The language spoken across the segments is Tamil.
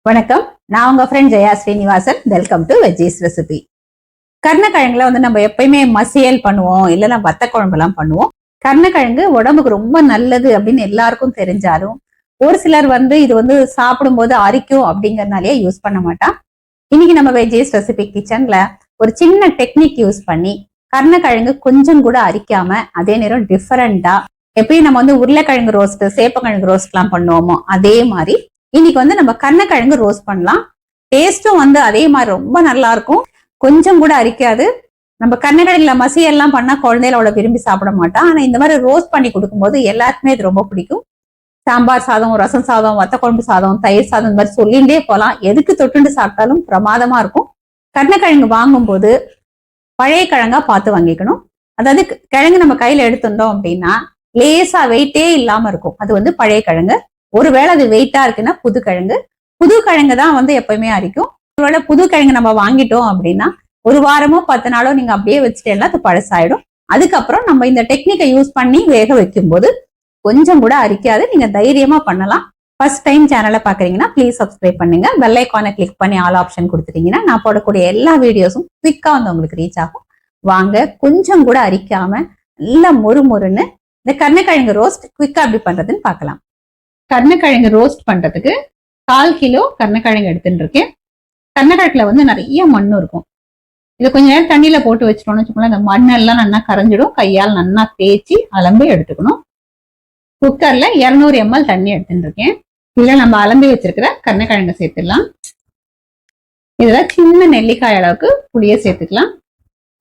வணக்கம். நான் உங்க friend Jaya Srinivasan. Welcome to veggies recipe. கருணக்கிழங்குல நம்ம எப்பயுமே மசியல் பண்ணுவோம், இல்லைன்னா வத்த குழம்புலாம் பண்ணுவோம். கருணக்கிழங்கு உடம்புக்கு ரொம்ப நல்லது அப்படின்னு எல்லாருக்கும் தெரிஞ்சாலும் ஒரு சிலர் இது சாப்பிடும்போது அரிக்கும் அப்படிங்கறதுனாலயே யூஸ் பண்ண மாட்டான். இன்னைக்கு நம்ம வெஜ்ஜீஸ் ரெசிபி கிச்சன்ல ஒரு சின்ன டெக்னிக் யூஸ் பண்ணி கருணக்கிழங்கு கொஞ்சம் கூட அரிக்காம அதே நேரம் டிஃபரெண்டா எப்படி நம்ம உருளைக்கிழங்கு ரோஸ்ட், சேப்பக்கிழங்கு ரோஸ்ட் எல்லாம் பண்ணுவோமோ அதே மாதிரி இன்னைக்கு நம்ம கருணக்கிழங்கு ரோஸ்ட் பண்ணலாம். டேஸ்டும் அதே மாதிரி ரொம்ப நல்லா இருக்கும், கொஞ்சம் கூட அரிக்காது. நம்ம கருணக்கிழங்குல மசியெல்லாம் பண்ணா குழந்தையில அவ்வளவு விரும்பி சாப்பிட மாட்டான். ஆனா இந்த மாதிரி ரோஸ்ட் பண்ணி கொடுக்கும்போது எல்லாருக்குமே இது ரொம்ப பிடிக்கும். சாம்பார் சாதம், ரசம் சாதம், வத்த குழம்பு சாதம், தயிர் சாதம் இந்த மாதிரி சொல்லிண்டே போலாம். எதுக்கு தொட்டுண்டு சாப்பிட்டாலும் பிரமாதமா இருக்கும். கருணக்கிழங்கு வாங்கும் போது பழைய கிழங்கா பார்த்து வாங்கிக்கணும். அதாவது கிழங்கு நம்ம கையில எடுத்துட்டோம் அப்படின்னா லேசா வெயிட்டே இல்லாம இருக்கும். அது பழைய கிழங்கு. ஒருவேளை அது வெயிட்டா இருக்குன்னா புது கிழங்கு தான் எப்பயுமே அரிக்கும். ஒருவேளை புது கிழங்கு நம்ம வாங்கிட்டோம் அப்படின்னா ஒரு வாரமோ 10 நாளோ நீங்க அப்படியே வச்சுட்டேன்னா அது பழசாயிடும். அதுக்கப்புறம் நம்ம இந்த டெக்னிக்கை யூஸ் பண்ணி வேக வைக்கும் போது கொஞ்சம் கூட அரிக்காது. நீங்க தைரியமா பண்ணலாம். ஃபர்ஸ்ட் டைம் சேனலை பாக்குறீங்கன்னா ப்ளீஸ் சப்ஸ்கிரைப் பண்ணுங்க. பெல் ஐக்கானை கிளிக் பண்ணி ஆல் ஆப்ஷன் கொடுத்துட்டீங்கன்னா நான் போடக்கூடிய எல்லா வீடியோஸும் குவிக்கா உங்களுக்கு ரீச் ஆகும். வாங்க, கொஞ்சம் கூட அரிக்காம நல்லா மொறுன்னு இந்த கருணக்கிழங்கு ரோஸ்ட் குவிக்கா எப்படி பண்றதுன்னு பார்க்கலாம். கருணக்கிழங்கு ரோஸ்ட் பண்றதுக்கு 1/4 கிலோ கருணக்கிழங்கு எடுத்துட்டு இருக்கேன். கருணக்கிழங்குல நிறைய மண் இருக்கும். இதை கொஞ்ச நேரம் தண்ணியில போட்டு வச்சிட்டோம்னு வச்சுக்கோங்களேன், இந்த மண்ணெல்லாம் நல்லா கரைஞ்சிடும். கையால் நல்லா தேய்ச்சி அலம்பி எடுத்துக்கணும். குக்கர்ல 200 ml தண்ணி எடுத்துட்டு இருக்கேன். இதுல நம்ம அலம்பி வச்சிருக்கிற கருணக்கிழங்கு சேர்த்துடலாம். இதுல சின்ன நெல்லிக்காய் அளவுக்கு புளிய சேர்த்துக்கலாம்.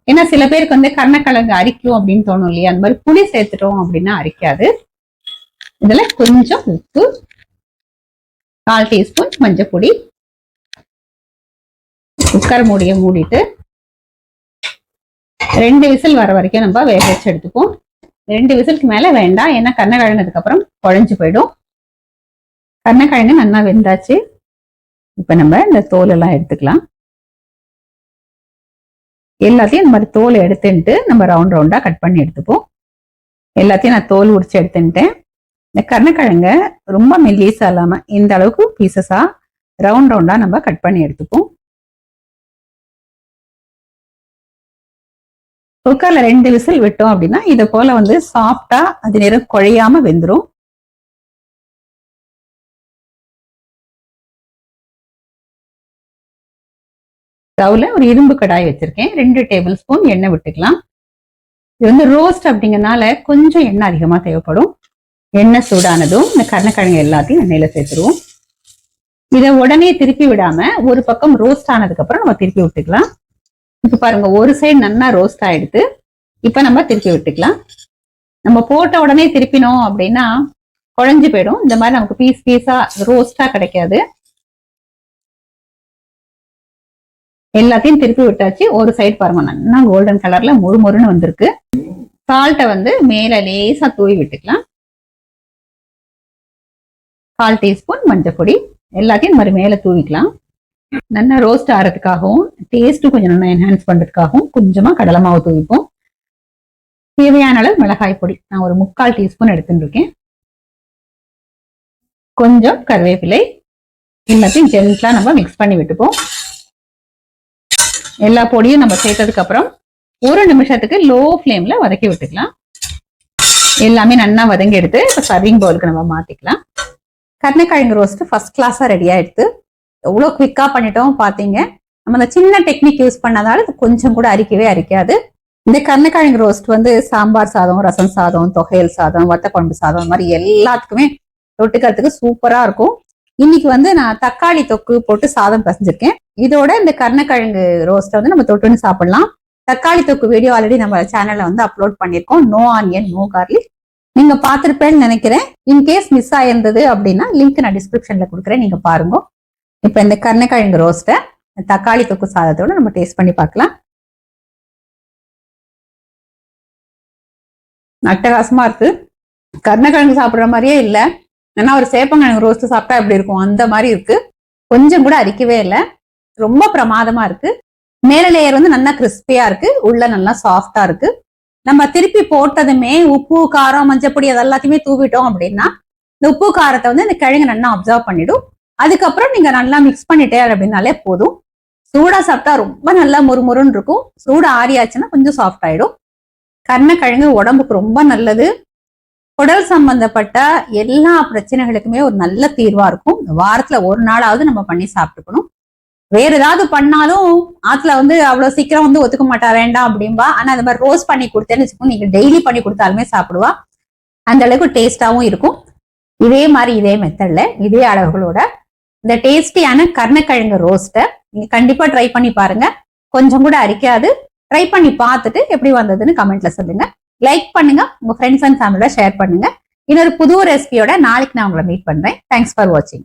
ஏன்னா சில பேருக்கு கருணக்கிழங்கு அரிக்கும் அப்படின்னு தோணும் இல்லையா, அந்த மாதிரி புளி சேர்த்துட்டோம் அப்படின்னா அரிக்காது. இதுல கொஞ்சம் உப்பு, 1/4 டீஸ்பூன் மஞ்சள் பொடி. குக்கர் மூடிய மூடிட்டு 2 விசில் வர வரைக்கும் நம்ம வேக வச்சு எடுத்துப்போம். 2 விசிலுக்கு மேல வேண்டாம், ஏன்னா கருணக்கிழங்குக்கு அப்புறம் குழஞ்சு போயிடும். கருணக்கிழங்கு நல்லா வெந்தாச்சு. இப்ப நம்ம இந்த தோல் எல்லாம் எடுத்துக்கலாம். எல்லாத்தையும் இந்த மாதிரி தோல் எடுத்துட்டு நம்ம ரவுண்ட் ரவுண்டா கட் பண்ணி எடுத்துப்போம். எல்லாத்தையும் நான் தோல் உரிச்சு எடுத்துட்டேன். இந்த கருணக்கிழங்க ரொம்ப மெல்லிசா இல்லாம இந்த அளவுக்கு பீசஸா ரவுண்ட் ரவுண்டா நம்ம கட் பண்ணி எடுத்துப்போம். குக்கர்ல 2 விசில் விட்டோம் அப்படின்னா இதை போல சாஃப்டா அது நேரம் குழையாம வெந்துடும். ஸ்டவ்ல ஒரு இரும்பு கடாய் வச்சிருக்கேன். 2 டேபிள் ஸ்பூன் எண்ணெய் விட்டுக்கலாம். இது ரோஸ்ட் அப்படிங்கறதுனால கொஞ்சம் எண்ணெய் அதிகமா தேவைப்படும். எண்ணெய் சூடானதும் இந்த கருணக்கிழங்கு எல்லாத்தையும் எண்ணெயில சேர்த்துருவோம். இதை உடனே திருப்பி விடாம ஒரு பக்கம் ரோஸ்ட் ஆனதுக்கு அப்புறம் நம்ம திருப்பி விட்டுக்கலாம். இப்ப பாருங்க, ஒரு சைடு நல்லா ரோஸ்ட் ஆயிடுது. இப்ப நம்ம திருப்பி விட்டுக்கலாம். நம்ம போட்ட உடனே திருப்பினோம் அப்படின்னா குழஞ்சு போயிடும். இந்த மாதிரி நமக்கு பீஸ் பீஸா ரோஸ்டா கிடைக்காது. எல்லாத்தையும் திருப்பி விட்டாச்சு. ஒரு சைடு பாருங்க நல்லா கோல்டன் கலர்ல மொறுன்னு வந்திருக்கு. சால்ட்டை மேல லேசா தூவி விட்டுக்கலாம். 1/4 டீஸ்பூன் மஞ்சள் பொடி. எல்லாத்தையும் மாதிரி மேல தூவிக்கலாம். நல்லா ரோஸ்ட் ஆகிறதுக்காகவும் டேஸ்ட்டும் கொஞ்சம் நல்லா என்ஹான்ஸ் பண்றதுக்காகவும் கொஞ்சமா கடலை மாவு தூவிப்போம். தேவையான அளவு மிளகாய் பொடி நான் ஒரு 3/4 டீஸ்பூன் எடுத்துட்டு இருக்கேன். கொஞ்சம் கருவேப்பிலை. எல்லாத்தையும் ஜென்ட்லா நம்ம மிக்ஸ் பண்ணி விட்டுப்போம். எல்லா பொடியும் நம்ம சேர்த்ததுக்கு அப்புறம் 1 நிமிஷத்துக்கு லோ ஃப்ளேம்ல வதக்கி விட்டுக்கலாம். எல்லாமே நல்லா வதங்கி எடுத்து இப்ப சர்விங் பவுலுக்கு நம்ம மாத்திக்கலாம். கருணக்கிழங்கு ரோஸ்ட் ஃபர்ஸ்ட் கிளாஸா ரெடி ஆயிடுது. எவ்வளவு குவிக்கா பண்ணிட்டோம் பாத்தீங்க. நம்ம அந்த சின்ன டெக்னிக் யூஸ் பண்ணதால கொஞ்சம் கூட அரிக்கவே அரிக்காது. இந்த கருணக்கிழங்கு ரோஸ்ட் சாம்பார் சாதம், ரசம் சாதம், தொகையல் சாதம், வத்த குழம்பு சாதம் இந்த மாதிரி எல்லாத்துக்குமே தொட்டுக்கிறதுக்கு சூப்பரா இருக்கும். இன்னைக்கு நான் தக்காளி தொக்கு போட்டு சாதம் பசஞ்சிருக்கேன். இதோட இந்த கருணக்கிழங்கு ரோஸ்ட் நம்ம தொட்டுன்னு சாப்பிடலாம். தக்காளி தொக்கு வீடியோ ஆல்ரெடி நம்ம சேனல்ல அப்லோட் பண்ணிருக்கோம். No onion, no garlic. நீங்க பாத்திருப்பேன்னு நினைக்கிறேன். இன்கேஸ் மிஸ் ஆயிருந்தது அப்படின்னா லிங்க் நான் டிஸ்கிரிப்ஷன்ல கொடுக்குறேன், நீங்க பாருங்க. இப்ப இந்த கருணக்கிழங்கு ரோஸ்ட தக்காளி தொக்கு சாதத்தோட நம்ம டேஸ்ட் பண்ணி பார்க்கலாம். அட்டகாசமா இருக்கு. கருணக்கிழங்கு சாப்பிடுற மாதிரியே இல்ல, ஏன்னா ஒரு சேப்பங்கிழங்கு ரோஸ்ட் சாப்பிட்டா எப்படி இருக்கும் அந்த மாதிரி இருக்கு. கொஞ்சம் கூட அரிக்கவே இல்லை, ரொம்ப பிரமாதமா இருக்கு. மேல லேயர் நல்லா கிறிஸ்பியா இருக்கு, உள்ள நல்லா சாஃப்டா இருக்கு. நம்ம திருப்பி போட்டதுமே உப்பு, காரம், மஞ்சப்பொடி அதெல்லாத்தையுமே தூவிட்டோம் அப்படின்னா இந்த உப்பு காரத்தை இந்த கிழங்கு நல்லா அப்சர்வ் பண்ணிடும். அதுக்கப்புறம் நீங்க நல்லா மிக்ஸ் பண்ணிட்டே அப்படின்னாலே போதும். சூடா சாப்பிட்டா ரொம்ப நல்லா முறுமுறுன்னு இருக்கும். சூடு ஆறியாச்சுன்னா கொஞ்சம் சாஃப்ட் ஆயிடும். கருணக்கிழங்கு உடம்புக்கு ரொம்ப நல்லது. குடல் சம்பந்தப்பட்ட எல்லா பிரச்சனைகளுக்குமே ஒரு நல்ல தீர்வா இருக்கும். வாரத்துல ஒரு நாளாவது நம்ம பண்ணி சாப்பிட்டுக்கணும். வேற ஏதாவது பண்ணாலும் ஆத்துல அவ்வளவு சீக்கிரம் ஒத்துக்க மாட்டா, வேண்டாம் அப்படின்பா. ஆனா அந்த மாதிரி ரோஸ்ட் பண்ணி கொடுத்தேன்னு வச்சுக்கோங்க, நீங்க டெய்லி பண்ணி கொடுத்தாலுமே சாப்பிடுவா. அந்த அளவுக்கு டேஸ்டாவும் இருக்கும். இதே மாதிரி இதே மெத்தட்ல இதே அளவுகளோட இந்த டேஸ்டியான கருணக்கிழங்கு ரோஸ்ட்டை நீங்க கண்டிப்பா ட்ரை பண்ணி பாருங்க. கொஞ்சம் கூட அரிக்காது. ட்ரை பண்ணி பார்த்துட்டு எப்படி வந்ததுன்னு கமெண்ட்ல சொல்லுங்க. லைக் பண்ணுங்க, உங்க ஃப்ரெண்ட்ஸ் அண்ட் ஃபேமிலியோட ஷேர் பண்ணுங்க. இன்னொரு புது ரெசிபியோட நாளைக்கு நான் உங்களை மீட் பண்றேன். தேங்க்ஸ் ஃபார் வாட்சிங்.